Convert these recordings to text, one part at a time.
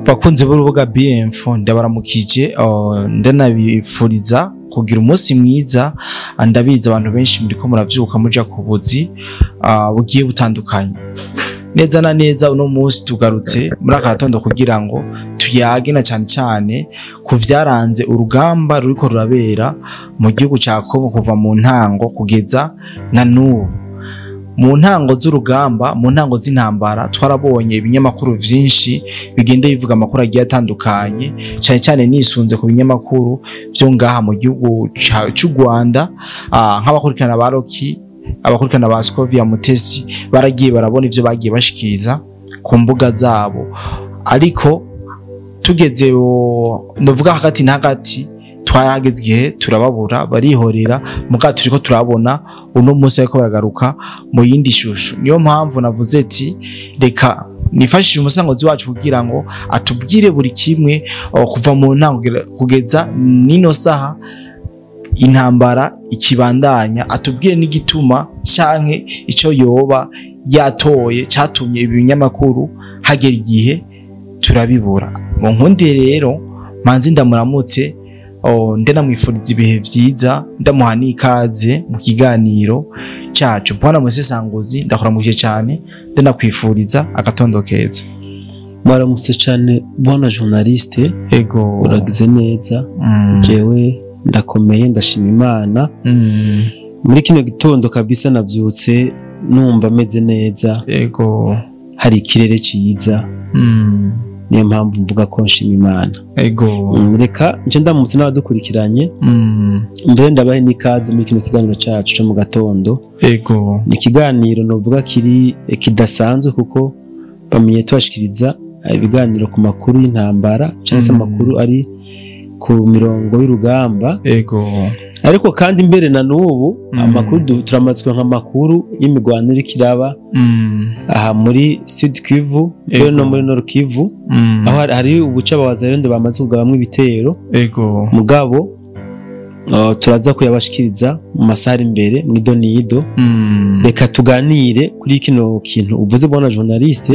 bakunze b'urubuga BM4 ndabaramukije ndanabifuriza kugira umunsi mwiza. Ndabiza abantu benshi muri ko muravyuka muja ku buzi bugiye butandukanye. Neza na neza uno munsi tugarutse muri akatondo kugira ngo tuyage na cyane ku vyaranze urugamba ruriko rurabera mu gihugu ca Kongo kuva mu ntango kugeza na n'ubu. Mu ntango z'urugamba, mu ntango z'intambara twarabonye ibinyamakuru vyinshi bigenda bivuga amakuru agiye atandukanye, cyane nisunze ku binyamakuru vyo ngaha mu gihugu cy'u Rwanda, nk'abakurikirana ba Roki, abakurikirana ba Scovia Mutesi baragiye barabona ivyo bagiye bashikiriza ku mbuga zabo. Ariko tugeze novuga hagati na hagati twahageze igihe turababura barihorera, muga turiko turabona uno munsi ariko baragaruka mu yindi shusho. Niyo mpamvu navuze ati reka nifashishije umusangozi wacu kugira ngo atubwire buri kimwe kuva mu ntango kugeza nino saha intambara ikibandanya, atubwire n'igituma canke ico yoba yatoye catumye ibinyamakuru hagera igihe turabibura. Mu nkundi rero manzi ndamuramutse ndanamwifuriza ibihe vyiza, ndamuha n'ikaze mu kiganiro cacu. Bwana Musesanguzi ndakuramukije cyane, ndanakwifuriza agatondo keza. Mwaramutse cyane bwana journaliste. Ego uragize neza. Jewe ndakomeye ndashima Imana. Muri kino gitondo kabisa navyutse numva meze neza. Ego hari ikirere ciza. Niyo mpamvu mvuga ko nshima Imana. Ego reka nje ndamutse n'abadukurikiranye. Mbere ndabahe n'ikaze muri kino kiganiro cacu cyo mu gatondo. Ego ni kiganiro novuga kiri kidasanzwe kuko bamenye twashikiriza ibiganiro ku makuru y'intambara cyangwa amakuru ari ku mirongo y'urugamba. Ego ariko kandi mbere na n'ubu amakuru turamatswe nk'amakuru y'imigwano iri kiraba aha muri Sud Kivu no muri Nord Kivu, aho hari ubuca abazarende bamaze kugabamwe ibitero. Ego mugabo turaza kuyabashikiriza mu masaha imbere mu idonido. Reka tuganire kuri kino kintu uvuze bwana journaliste.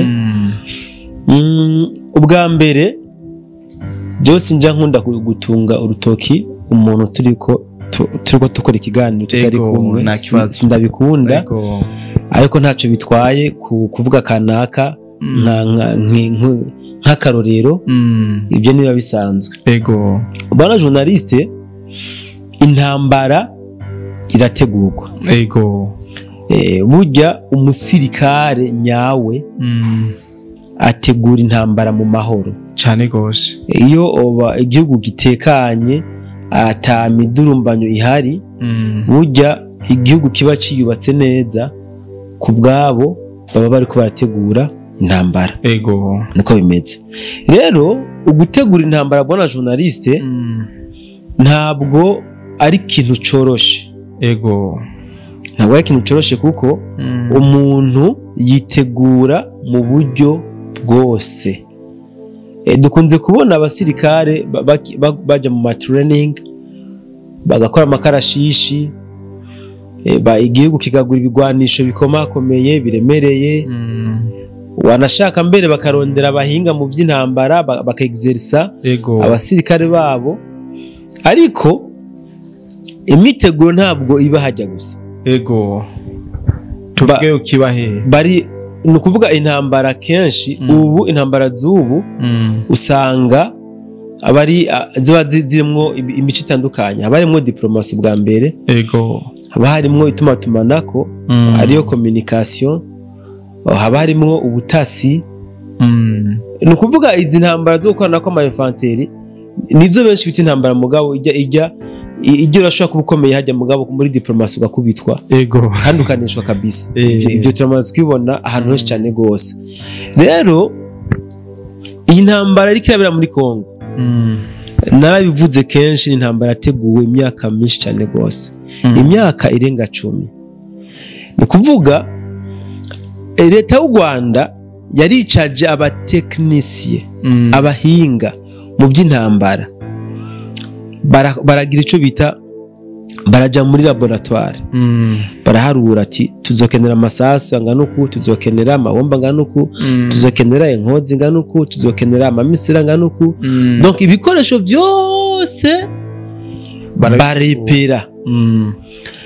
Ubwa mbere byose nja nkunda gutunga urutoki umuntu turiko tukora ikiganiro tutari kumwe, ndabikunda ariko ntacyo bitwaye kuvuga kanaka nk'akarorero. Ibyo niba bisanzwe. Ego bwana journaliste, intambara irategurwa. Ego burya umusirikare nyawe ategura intambara mu mahoro cyane gose. Iyo igihugu gitekanye ata midurumbanyo ihari, burya igihugu kiba ciyubatse neza ku bwabo baba bari ko barategura intambara. Ego niko bimeze. Rero ugutegura intambara bwana journaliste ntabwo ari ikintu coroshe. Ego ntabwo ari ikintu coroshe kuko umuntu yitegura mu buryo bwose. Dukunze kubona abasirikare baja mu matraining bagakora amakarashishi, igihugu kigagura ibigwanisho bikomakomeye biremereye. Wanashaka mbere bakarondera abahinga mu by'intambara bakaexerisa abasirikare babo, ariko imiteguro ntabwo iba hajya gusa. Ego tuvuge ukibahe bari nukuvuga intambara kenshi ubu intambara z'ubu usanga abari ziba zirimo imico itandukanye. Haba harimo diplomasi bwa mbere. Ego haba harimo itumatumanako ariyo communication, haba harimo ubutasi. Nukuvuga izi ntambara zo gukorana ko ama-infanteri nizo benshi bita intambara mugabo ijya urashobora kuba ukomeye hajya mugabo muri diplomasi ugakubitwa. Ego kandi ukanishwa kabisa. Ibyo turamaze kwibona ahantu henshi cyane gose. Rero iyi ntambara iri kirabera muri Kongo narabivuze kenshi, ni intambara yateguwe imyaka myinshi cyane gose, imyaka irenga 10. Ni kuvuga leta y'u Rwanda yaricaje abatekinisiye, abahinga mu by'intambara, baragira ico bita baraja muri laboratoire baraharura ati tuzokenera amasasu angana uku, tuzokenera amabomba angana uku, tuzokenera inkozi angana uku, tuzokenera amamisira angana uku. Donc ibikoresho byose barepera.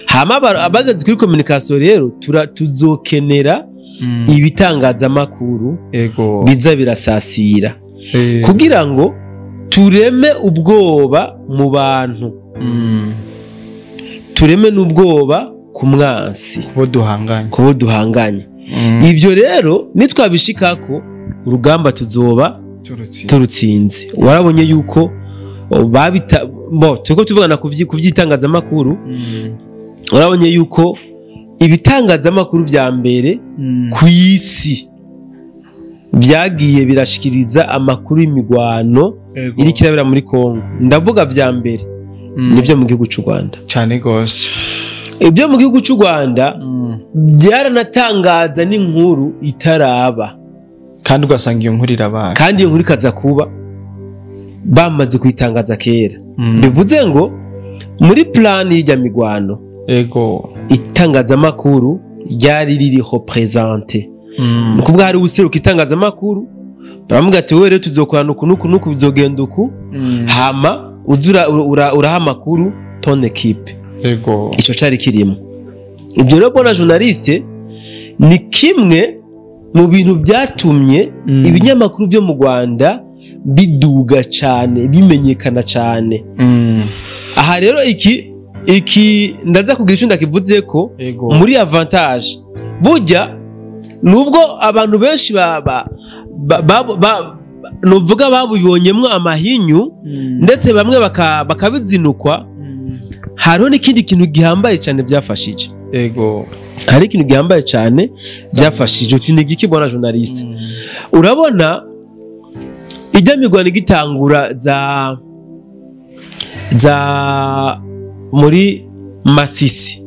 Hama abagazi kuri communication rero tuzokenera ibitangazamakuru biza birasasira kugira ngo tureme ubwoba mu bantu, tureme n'ubwoba ku mwansi kubo duhanganye. Ivyo rero nitwabishikako urugamba tuzoba turutsinze. Warabonye yuko turiko tuvugana kuvyitangazamakuru, warabonye yuko ibitangazamakuru vya mbere ku isi byagiye birashikiriza amakuru y'imigwano iri kirabera muri Kongo. Ndavuga vya mbere nivyo mu gihugu cy'u Rwanda cyane gose. Ibyo mu gihugu cy'u Rwanda byaranatangaza n'inkuru itaraba, kandi ugasanga iyo nkuru irabaye, kandi iyo nkuru ikaza kuba bamaze kuyitangaza kera. Bivuze ngo muri plan y'ijya migwano itangazamakuru ryari riri represente. Kuvuga hari ubuseruka itangazamakuru baramuga ati wewe rero tuzokorana uku nuku bizogenda uku, hama uraha amakuru ton equipe. Ico cari kirimo. Ibyo rero bona journaliste ni kimwe mu bintu byatumye ibinyamakuru byo mu Rwanda biduga cyane, bimenyekana cyane. Aha rero iki ndaza kugira icyo ndakivuze ko muri avantage burya nubwo abantu benshi nuvuga babibonyemwo amahinyu ndetse bamwe bakabizinukwa, hariho n'ikindi kintu gihambaye cyane byafashije. Hari ikintu gihambaye cyane byafashije. Uti ni giki bona journaliste? Urabona ijya migwano igitangura za muri Masisi,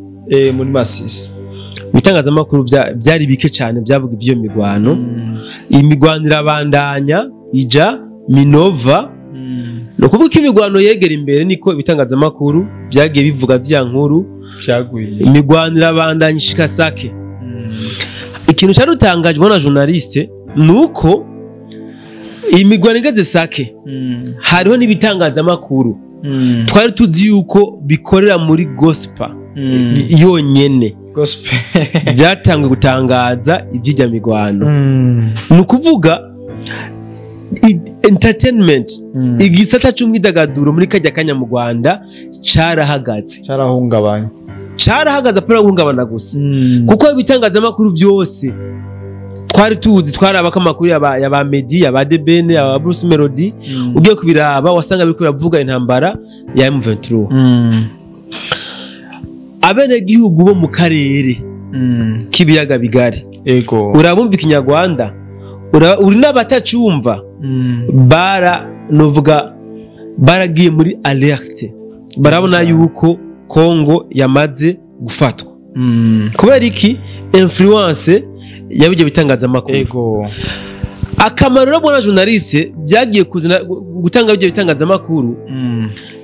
bitangazamakuru byari bike cyane byavuga ivyo migwano. Iyi migwano irabandanya ija Minova. No kuvuga ko imigwano yegera imbere niko ibitangazamakuru byagiye bivuga vya nkuru cyaguye. Imigwano irabandanya ishika Sake. Ikintu cyarutangaje bona journaliste nuko iyi migwano igeze Sake hariho n'ibitangazamakuru twari tuzi yuko bikorera muri gospel yonyene. Byatangwe gutangaza iby'ijya migwano. Nukuvuga entertainment igisata cy'umwidagaduro muri kajya kanya mu Rwanda carahagaze, carahagaze apera guhungabana gusa. Kuko ibitangazamakuru byose twari tuzi, twaraba kamakuru ya ba Meddy, ya ba Debene, ya Bruce Melody, ugiye kubiraba wasanga biri kuvuga intambara ya M23. Abene gihugu bo mu karere kibiyaga bigari urabumva ikinyarwanda, uri n'abatacyumva baragiye muri alerte, barabona yuko Kongo yamaze gufatwa. Kubera iki? Influence yabije bitangazamakuru. Akamaro rero bona journaliste byagiye kuzina gutanga ibyo bitangazamakuru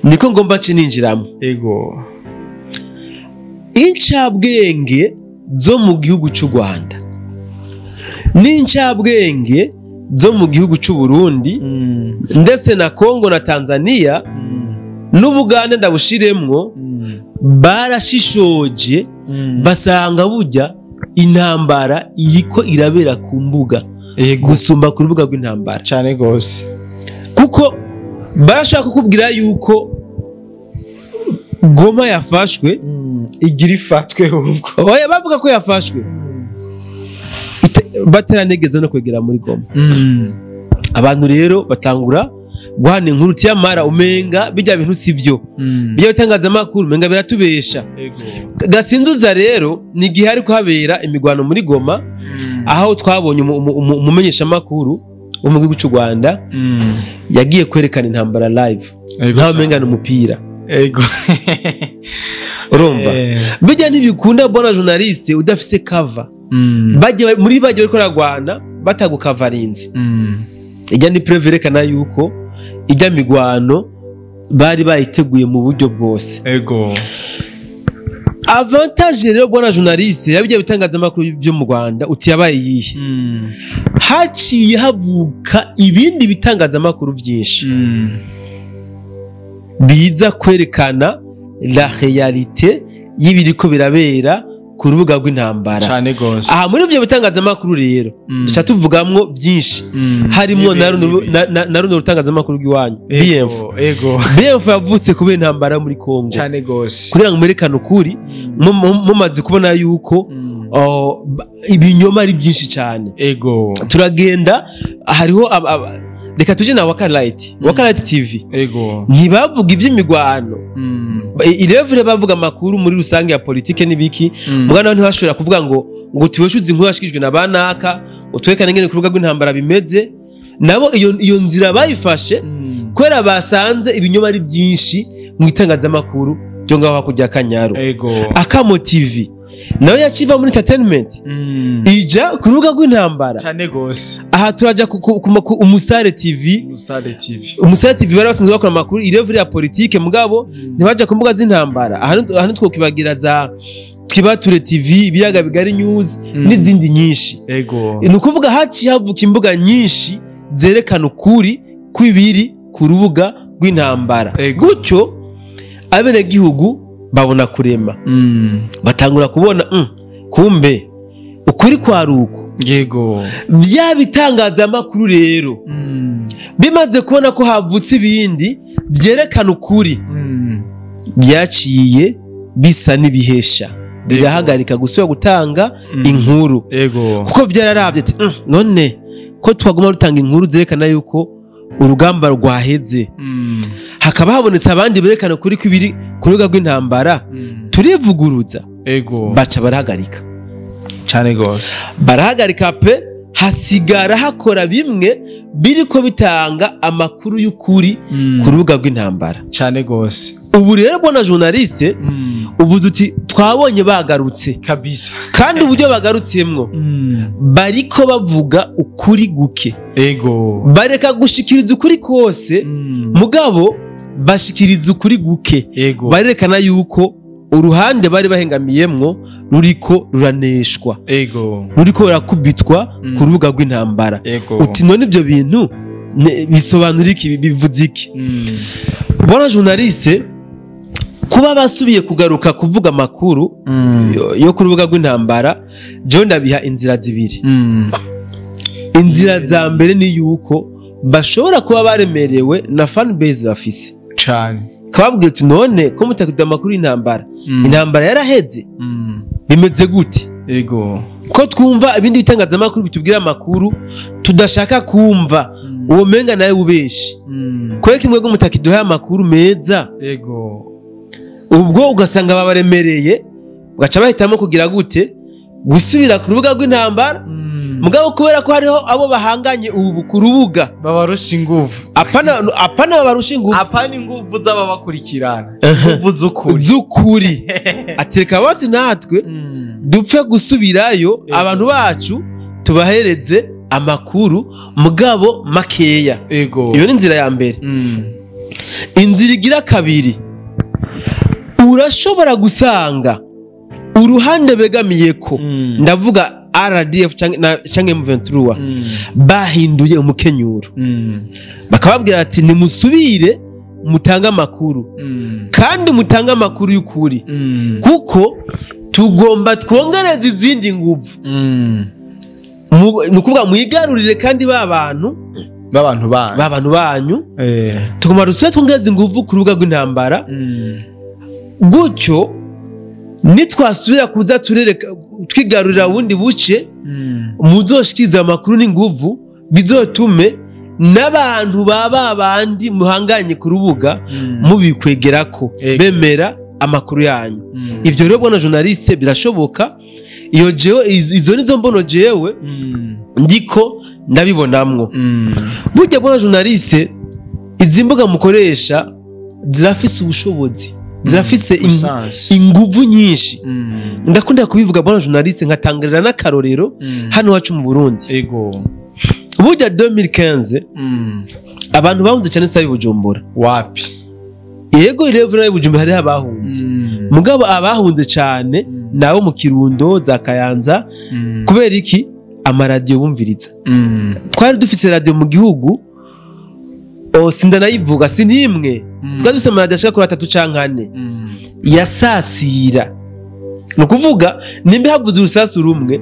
niko ngomba cininjiramo. Incabwenge zo mu gihugu cy'u Rwanda n'incabwenge zo mu gihugu cy'u Burundi ndetse na Kongo na Tanzania n'Ubugande ndabushiremwo, barashishoje basanga burya intambara iriko irabera ku mbuga gusumba ku rubuga rw'intambara cyane gose. Kuko barashaka kukubwira yuko Goma yafashwe igira ifatwe ubwo. Oya bavuga ko yafashwe bateranegeza no kwegera muri Goma. Abantu rero batangura guhana inkuru cyamara umenga bijya bintu sivyo. Bijya bitangazamakuru umenga biratubesha. Gasinzuza rero ni gihe ari kuhabera imigwano muri Goma, aho twabonye umumenyesha makuru wo mu gihugu cy'u Rwanda yagiye kwerekana intambara live. Ntawe umenga n'umupira. Urumva bijya ntibikunda bona journaliste udafise cover. Bajye bari koragwana batagukavarinze. Ijya ni preverekana yuko ijya migwano bari bayiteguye mu buryo bwose. avantage rero bwana journaliste yabigiye bitangazamakuru byo mu Rwanda uti yabaye yihe haciye havuka ibindi bitangazamakuru byinshi biza kwerekana la réalité y'ibiriko birabera ku rubuga rw'intambara cyane gose aha muri ibyo bitangazamakuru rero duca tuvugamwo byinshi harimo na runo rutangazamakuru rw'iwanyu BF yavutse kubera intambara muri Kongo cyane gose kugira ngo merekane ukuri mumaze kubona yuko ibinyoma ari byinshi cyane turagenda hariho reka tuje na Wakarite TV ntibavuga iby'imigwano irevure bavuga amakuru muri rusange ya politike n'ibiki mugana ntibashobora kuvuga ngo tubeshuze inkuru yashikijwe na banaka utwekane ngene ku rubuga rw'intambara bimeze nabo iyo nzira bayifashe kwera basanze ibinyoma ari byinshi mu itangazamakuru byo ngaho hakujya Kanyaru Akamo TV nawe yaciva muri entertainment ija ku rubuga rw'intambara cyane gose aha turaja ku Umusare TV bari basanzwe bakora amakuru irevure ya politike mugabo ntibaja ku mbuga z'intambara aha twokibagira za Kibature TV ibiyaga bigari news n'izindi nyinshi ni ukuvuga haciye havuka imbuga nyinshi zerekana ukuri kw'ibiri ku rubuga rw'intambara gutyo abenegihugu babona kurema batangura kubona kumbe ukuri kwa ruko bya bitangazamakuru rero bimaze kubona ko havutse ibindi byerekana ukuri byaciye bisa n'ibihesha birahagarika gusubira gutanga inkuru kuko byararavye ati none ko twaguma rutanga inkuru zerekana yuko urugamba rwaheze hakaba habonetse abandi berekana kuri kwibiri ku rubuga rw'intambara turivuguruza baca barahagarika cyane gose barahagarika pe hasigara hakora bimwe biriko bitanga amakuru y'ukuri ku rubuga rw'intambara cyane gose ubu rero bona journaliste uvuze uti twabonye bagarutse kabisa kandi uburyo bagarutsemo bariko bavuga ukuri guke bareka gushikiriza ukuri kose mugabo bashikiriza ukuri guke barerekana yuko uruhande bari bahengamiyemwo ruriko ruraneshwa ruriko rurakubitwa ku rubuga rw'intambara uti none ibyo bintu bisobanura iki bivuze iki bona journaliste kuba basubiye kugaruka kuvuga amakuru yo ku rubuga rw'intambara je ndabiha inzira zibiri inzira za mbere ni yuko bashobora kuba baremerewe na fan base bafise cyane kababwira uti none ko mutakida amakuru y'intambara intambara yaraheze bimeze gute ko twumva ibindi bitangazamakuru bitubwira amakuru tudashaka kumva uwo menga nawe ubeshi kweka imwe go mutakiduha amakuru meza ubwo ugasanga babaremereye ugaca bahitamo kugira gute gusubira ku rubuga rw'intambara mugabo kubera ko hariho abo bahanganye ubu ku rubuga babarusha inguvu apana babarusha inguvu apana inguvu z'ababakurikirana inguvu z'ukuri atereka bose natwe dupfe gusubirayo abantu bacu tubahereze amakuru mugabo makeya iyo ni inzira ya mbere inzira igira kabiri urashobora gusanga uruhande begamiyeko ndavuga RDF canke M23 bahinduye umukenyuro bakababwira ati nimusubire mutanga amakuru kandi mutanga amakuru y'ukuri kuko tugomba twongereza izindi nguvu nukuvuga mwigarurire kandi babantu banyu tugomba rusubira twongereza inguvu ku rubuga rw'intambara gutyo nitwasubira kuza twigarurira ubundi buce muzoshikiriza amakuru n'inguvu bizotume n'abantu babandi muhanganye ku rubuga mubikwegerako bemera amakuru yanyu ivyo rero bona journaliste birashoboka iyo jewe izo nizo mbono jewe ndiko ndabibonamwo burya bona journaliste izi mbuga mukoresha zirafise ubushobozi zirafise inguvu nyinshi ndakunda kubivuga bona journaliste nkatangirira n'akarorero hano wacu mu Burundi burya 2015 abantu bahunze cyane sabi Bujumbura wapi yego irevura y'Ubujumbura hari abahunze mugabo abahunze cyane nabo mu Kirundo za Kayanza kubera iki amaradiyo bumviriza twari dufise radio mu gihugu sindanayivuga sinimwe twari dufise amaradiyo ashaka kuri 3 canke 4 yasasira nukuvuga nimbe havuze urusasu rumwe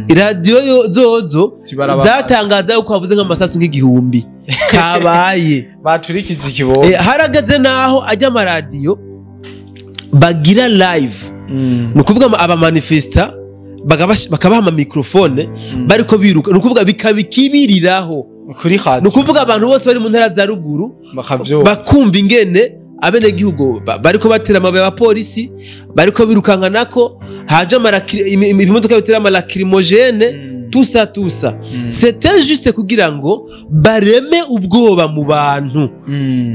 iradiyo zozo zatangaza yuko havuze nk'amasasu nk'igihumbi kabaye baturikije ikibondo haragaze naho ajya amaradiyo bagira live nukuvuga aba manifesta bakabaha ama microphone bariko biruka nukuvuga bikabikibiriraho kuri radio nukuvuga abantu bose bari mu ntara za ruguru bakumva ingene abene gihugu bariko batera amabuye ya polisi bariko birukanka nako haje imodoka bitera amalacrimogene tusa c'était juste kugira ngo bareme ubwoba mu bantu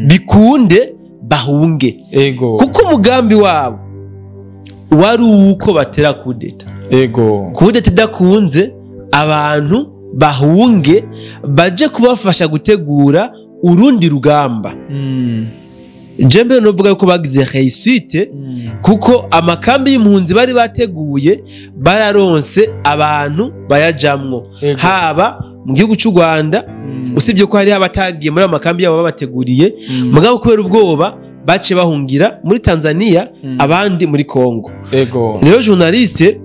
bikunde bahunge kuko umugambi wabo wari uko batera kudeta kudeta idakunze abantu bahunge baje kubafasha gutegura urundi rugamba jembe novuga yuko bagize réussite kuko amakambi y'impunzi bari bateguye bararonse abantu bayajamwo haba mu gihugu cy'u Rwanda usibye ko hari abatagiye muri amakambi yabo babateguriye mugabo kubera ubwoba bace bahungira muri Tanzania abandi muri Kongo rero journaliste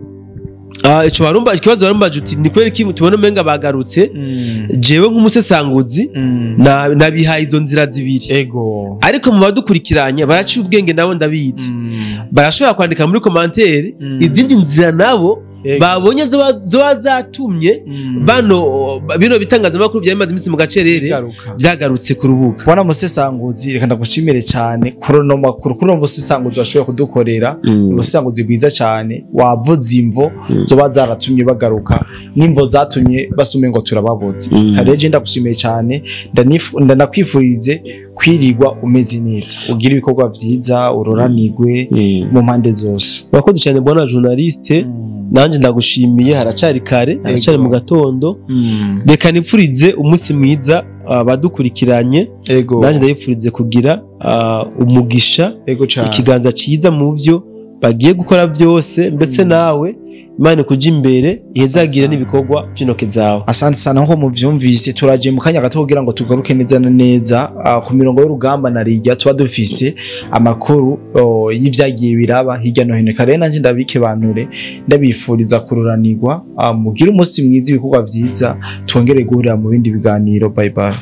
ikibazo warumba juti ni kweri ki tubona umenga bagarutse jewe nk'umusesanguzi nabihaye izo nzira zibiri ariko mu badukurikiranye baraciye ubwenge nabo ndabizi barashobora kwandika muri commentaire izindi nzira nabo babonye zo zatumye bino bitangazamakuru byamaze iminsi mu gacerere byagarutse ku rubuga bwana musesanguzi reka ndagushimire cyane kurono makuru kuno musesanguzi washoboye kudukorera umusesanguzi bwiza cyane wavuze imvo zo zaratumye bagaruka n'imvo zatumye basume ngo turababoze kareje ndagushimiye cyane ndanakwifurize kwirigwa umeze neza ugira ibikorwa byiza uroranigwe mu mpande zose wakoze cyane bwana journaliste nanje ndagushimiye haracari kare haracari mu gatondo reka nipfurize umunsi mwiza badukurikiranye nanje ndayipfurize kugira umugisha ikiganza ciza mu byo bagiye gukora byose ndetse nawe Imana kuja imbere ihezagira n'ibikorwa by'intoke zawe asante sana nko muvyumvise turaje mu kanya gato kugira ngo tugaruke neza neza ku mirongo y'urugamba narijya tuba dufise amakuru y'ivyagiye biraba hirya no hino kare nanje ndabike banture ndabifuriza kururanirwa mugira umunsi mwiza ibikorwa vyiza twongere guhurira mu bindi biganiro bye bye